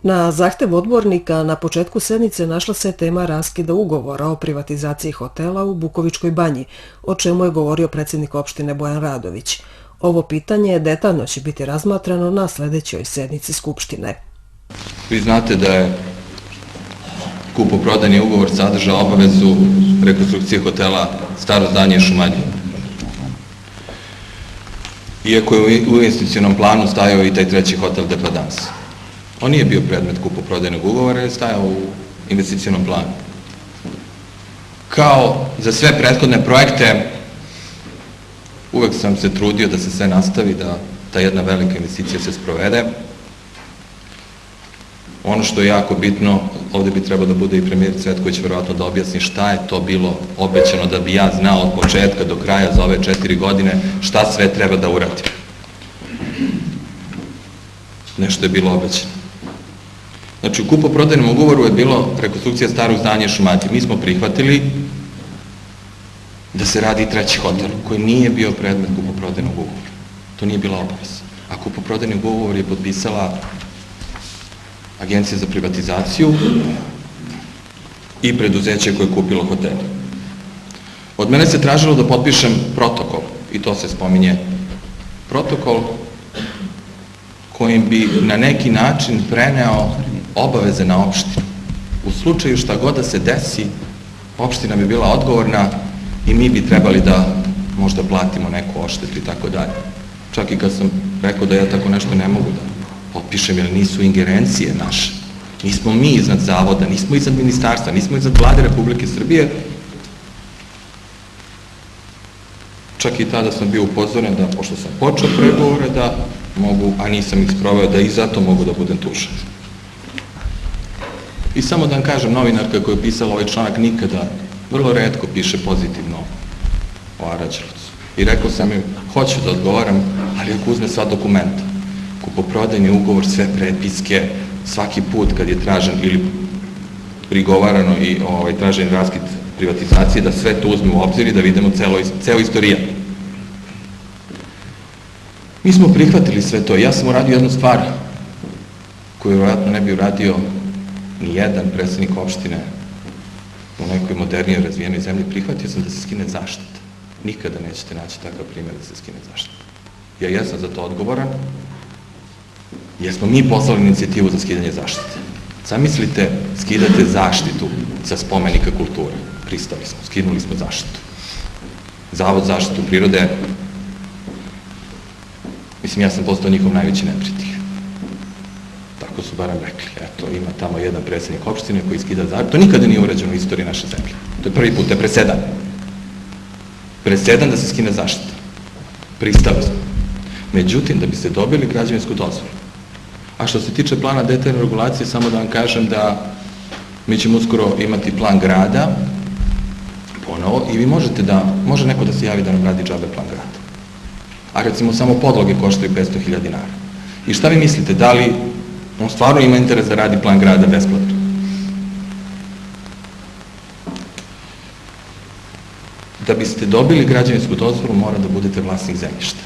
Na zahtev odbornika na početku sednice našla se tema raskida ugovora o privatizaciji hotela u Bukovičkoj banji, o čemu je govorio predsjednik opštine Bojan Radović. Ovo pitanje detaljno će biti razmatrano na sljedećoj sednici Skupštine. Vi znate da je kupoprodajni ugovor sadržao obavezu rekonstrukcije hotela Staro zdanje i Šumadije. Iako je u investicionom planu stajao i taj treći hotel Depadans. On nije bio predmet kupoprodajnog ugovora, je stajao u investicionom planu. Kao za sve prethodne projekte, uvek sam se trudio da se sve nastavi, da ta jedna velika investicija se sprovede. Ono što je jako bitno, ovdje bi trebao da bude i premijer Cvet koji će verovatno da objasni šta je to bilo obećano, da bi ja znao od početka do kraja za ove 4 godine šta sve treba da uradim. Nešto je bilo obećano. Znači, u kupoprodajnom ugovoru je bilo rekonstrukcija Starog zdanja i Šumadije. Mi smo prihvatili da se radi i treći hotel, koji nije bio predmet kupoprodajnog ugovora. To nije bila obaveza. A kupoprodajni ugovor je potpisala Agencija za privatizaciju i preduzeće koje je kupilo hotel. Od mene se tražilo da potpišem protokol, i to se spominje, protokol kojim bi na neki način preneo obaveze na opštinu. U slučaju šta god da se desi, opština bi bila odgovorna i mi bi trebali da možda platimo neku odštetu i tako dalje. Čak i kad sam rekao da ja tako nešto ne mogu da potpišem, jer nisu ingerencije naše. Nismo mi iznad zavoda, nismo iznad ministarstva, nismo iznad Vlade Republike Srbije. Čak i tada sam bio upozoren da, pošto sam počeo pregovore, da mogu, a nisam ih sproveo, da i zato mogu da budem tužan. I samo da vam kažem, novinarka koja je pisala ovaj članak nikada, vrlo retko piše pozitivno o Aranđelovcu. I rekao sam im, hoću da odgovaram, ali ako uzme sva dokumenta, kupoprodajni ugovor, sve prepiske, svaki put kad je tražen ili prigovarano i tražen raskid privatizacije, da sve to uzme u obzir i da vidimo ceo istorija. Mi smo prihvatili sve to. Ja sam uradio jednu stvar koju vjerojatno ne bi uradio ni jedan predsjednik opštine u nekoj modernijoj razvijenoj zemlji. Prihvatio sam da se skine zaštita. Nikada nećete naći takav primjer da se skine zaštita. Ja jesam za to odgovoran, jer smo mi poslali inicijativu za skidanje zaštite. Zamislite, skidate zaštitu sa spomenika kulture. Pristali smo, skinuli smo zaštitu. Zavod za zaštitu prirode, mislim, ja sam postao njihov najveći neprijatelj. Tako su barem rekli. Eto, ima tamo jedan predsjednik opštine koji skida zaštitu. To nikada nije urađeno u istoriji naše zemlje. To je prvi put, to je presedan. Presedan da se skine zaštita. Pristali smo. Međutim, da biste dobili građevinsku dozvolu. A što se tiče plana detaljne regulacije, samo da vam kažem da mi ćemo uskoro imati plan grada, ponovo, i vi možete da, može neko da se javi da nam radi džabe plan grada. A recimo samo podloge koštaju 500.000 dinara. I šta vi mislite, da li on stvarno ima interes da radi plan grada besplatno? Da biste dobili građevinsku dozvolu, mora da budete vlasnik zemljišta.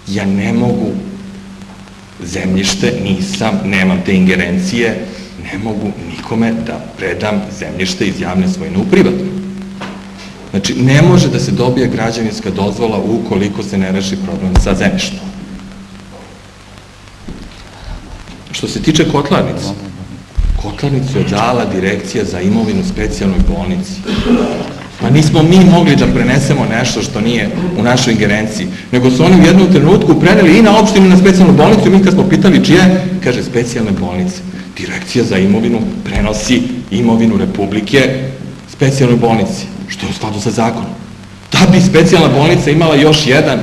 Ja ne mogu zemljište, nisam, nemam te ingerencije, ne mogu nikome da predam zemljište iz javne svojine u privatno. Znači, ne može da se dobije građevinska dozvola ukoliko se ne reši problem sa zemljištom. Što se tiče kotlarnice, kotlarnicu je dala Direkcija za imovinu specijalnoj bolnici. Pa nismo mi mogli da prenesemo nešto što nije u našoj ingerenciji, nego su oni u jednom trenutku preneli i na opštinu i na specijalnu bolnicu i mi kad smo pitali čije, kaže specijalne bolnice. Direkcija za imovinu prenosi imovinu Republike specijalnoj bolnici, što je u skladu sa zakonom. Da bi specijalna bolnica imala još jedan,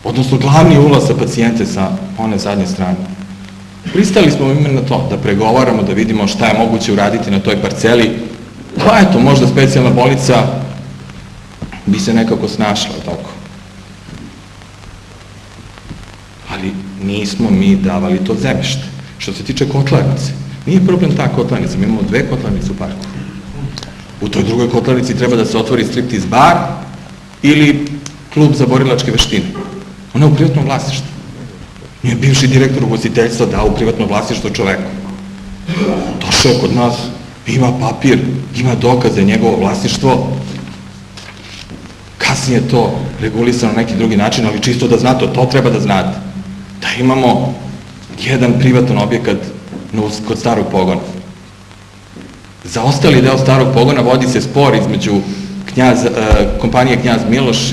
odnosno glavni ulaz za pacijente sa one zadnje strane. Pristali smo imенно na to, da pregovaramo, da vidimo šta je moguće uraditi na toj parceli. Pa eto, možda specijalna bolnica bi se nekako snašla, tako. Ali nismo mi davali to zemljište. Što se tiče kotlarnice, nije problem ta kotlarnica, mi imamo 2 kotlarnice u parku. U toj drugoj kotlarnici treba da se otvori striptiz bar ili klub za borilačke veštine. Ona je u privatnom vlasništvu. Nije bivši direktor ugostiteljstva dao u privatno vlasništvo čoveku. Došao je kod nas, ima papir, ima dokaze njegovo vlasništvo. Kasnije je to regulisano na neki drugi način, ali čisto da znate, to treba da znate. Da imamo jedan privatan objekat kod starog pogona. Za ostali deo starog pogona vodi se spor između kompanije Knjaz Miloš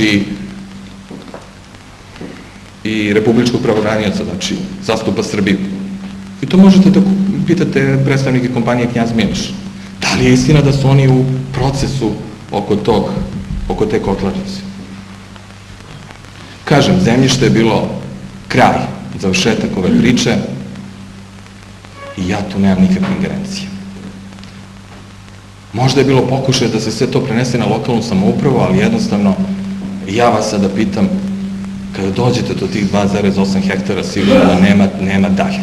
i Republičkog pravobranioca, znači zastupa Srbiju. I to možete da pitate predstavnike kompanije Knjaz Miloš. Da li je istina da su oni u procesu oko te kotlarnice? Kažem, zemljište je bilo kraj, završetak ove priče i ja tu nemam nikakve ingerencije. Možda je bilo pokušaj da se sve to prenese na lokalnu samoupravu, ali jednostavno ja vas sada pitam, kada dođete do tih 2,8 hektara, sigurno da nema dalje.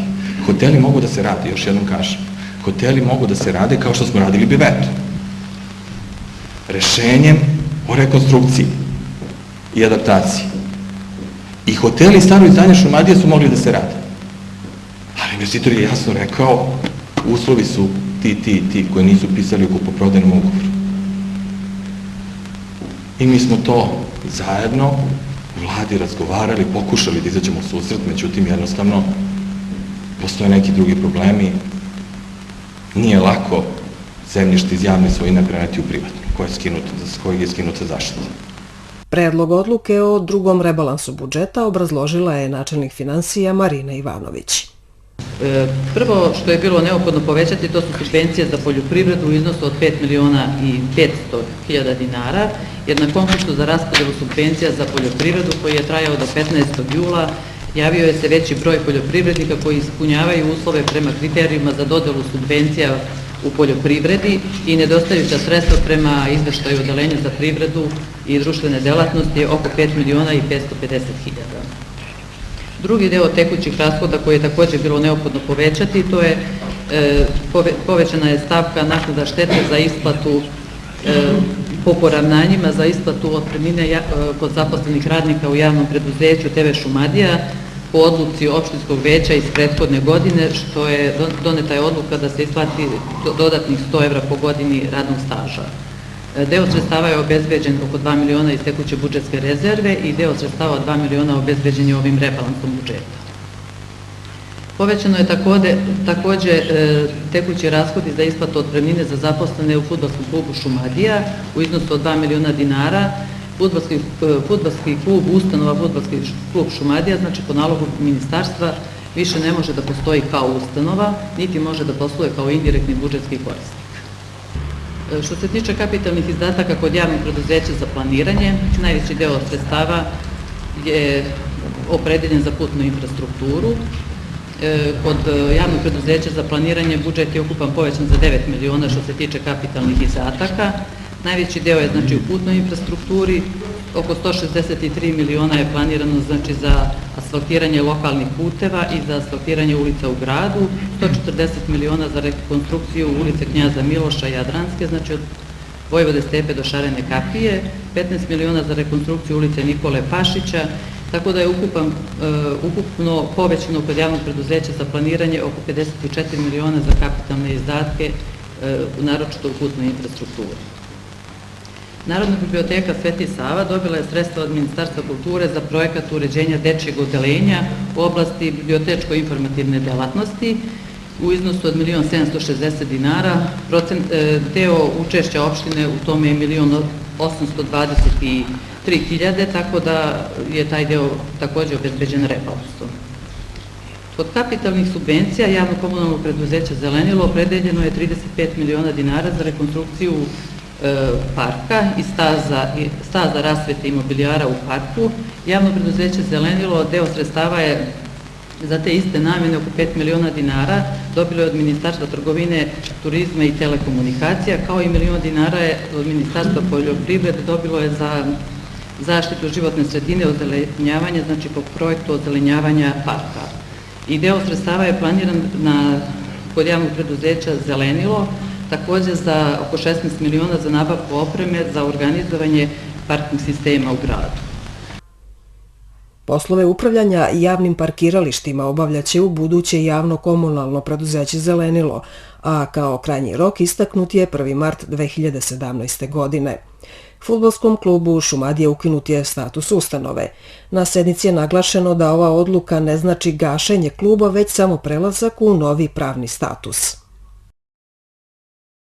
Hoteli mogu da se rade, još jednom kažem. Hoteli mogu da se rade kao što smo radili bivetu. Rešenjem o rekonstrukciji i adaptaciji. I hoteli i staro izdanje Šumadije su mogli da se rade. Ali investitor je jasno rekao, uslovi su ti koji nisu pisali u kupoprodajnom ugovoru. I mi smo to zajedno u vladi razgovarali, pokušali da izađemo u susret, međutim jednostavno postoje neki drugi problemi. Nije lako zemljište iz javne svojine preneti u privatnu, kojeg je skinuta zaštita. Predlog odluke o drugom rebalansu budžeta obrazložila je načelnik finansija Marina Ivanović. Prvo što je bilo neophodno povećati, to su subvencije za poljoprivredu u iznosu od 5.500.000 dinara, jer na konkursu za raspodelu subvencija za poljoprivredu koji je trajao do 15. jula javio je se veći broj poljoprivrednika koji ispunjavaju uslove prema kriterijima za dodelu subvencija u poljoprivredi i nedostajuća sredstva prema izveštaju Odeljenja za privredu i društvene delatnosti je oko 5.550.000. Drugi deo tekućih rashoda koji je također bilo neophodno povećati, to je povećana je stavka naknada štete za isplatu po poravnanjima, za isplatu otpremnine kod zaposlenih radnika u javnom preduzeću TV Šumadija po odluci opštinskog veća iz prethodne godine, što je doneta je odluka da se isplati dodatnih 100 evra po godini radnog staža. Deo sredstava je obezbeđen oko 2 miliona iz tekuće budžetske rezerve i deo sredstava od 2 miliona obezbeđen je ovim rebalansom budžeta. Povećano je također tekući rashodi za isplatu otpremnine za zaposlene u fudbalskom klubu Šumadija u iznosu od 2 miliona dinara. Fudbalski klub, ustanova fudbalski klub Šumadija, znači po nalogu ministarstva, više ne može da postoji kao ustanova, niti može da posluje kao indirektni budžetski korisnik. Što se tiče kapitalnih izdataka kod javnog preduzeća za planiranje, najveći deo sredstava je opredeljen za putnu infrastrukturu. Kod javnog preduzeća za planiranje budžet je ukupan povećan za 9 miliona što se tiče kapitalnih izdataka. Najveći deo je znači u putnoj infrastrukturi, oko 163 miliona je planirano znači za asfaltiranje lokalnih puteva i za asfaltiranje ulica u gradu, 140 miliona za rekonstrukciju ulice Knjaza Miloša i Jadranske, znači od Vojvode Stepe do Šarene kapije, 15 miliona za rekonstrukciju ulice Nikole Pašića, tako da je ukupno povećano kod javnog preduzeća za planiranje oko 54 miliona za kapitalne izdatke, naročito u putnoj infrastrukturi. Narodna biblioteka Sveti Sava dobila je sredstva od Ministarstva kulture za projekat uređenja dečjeg odeljenja u oblasti bibliotečko-informativne delatnosti u iznosu od 1.760.000 dinara. Deo učešća opštine u tome je 1.823.000, tako da je taj deo također obezbeđen rebalansom. Kod kapitalnih subvencija javno-komunalnog preduzeća Zelenilo opredeljeno je 35 miliona dinara za rekonstrukciju parka i staza rasvete i mobilijara u parku. Javno preduzeće Zelenilo deo sredstava je za te iste namjene oko 5 miliona dinara dobilo je od Ministarstva trgovine, turizma i telekomunikacija, kao i 1 milion dinara je od Ministarstva poljoprivrede dobilo je za zaštitu životne sredine, ozelenjavanje, znači po projektu ozelenjavanja parka. I deo sredstava je planiran kod javnog preduzeća Zelenilo, također za oko 16 miliona za nabavku opreme za organizovanje parking sistema u gradu. Poslove upravljanja javnim parkiralištima obavljaće u buduće javno komunalno preduzeće Zelenilo, a kao krajnji rok istaknut je 1. mart 2017. godine. Fudbalskom klubu Šumadija ukinut je status ustanove. Na sednici je naglašeno da ova odluka ne znači gašenje kluba, već samo prelazak u novi pravni status.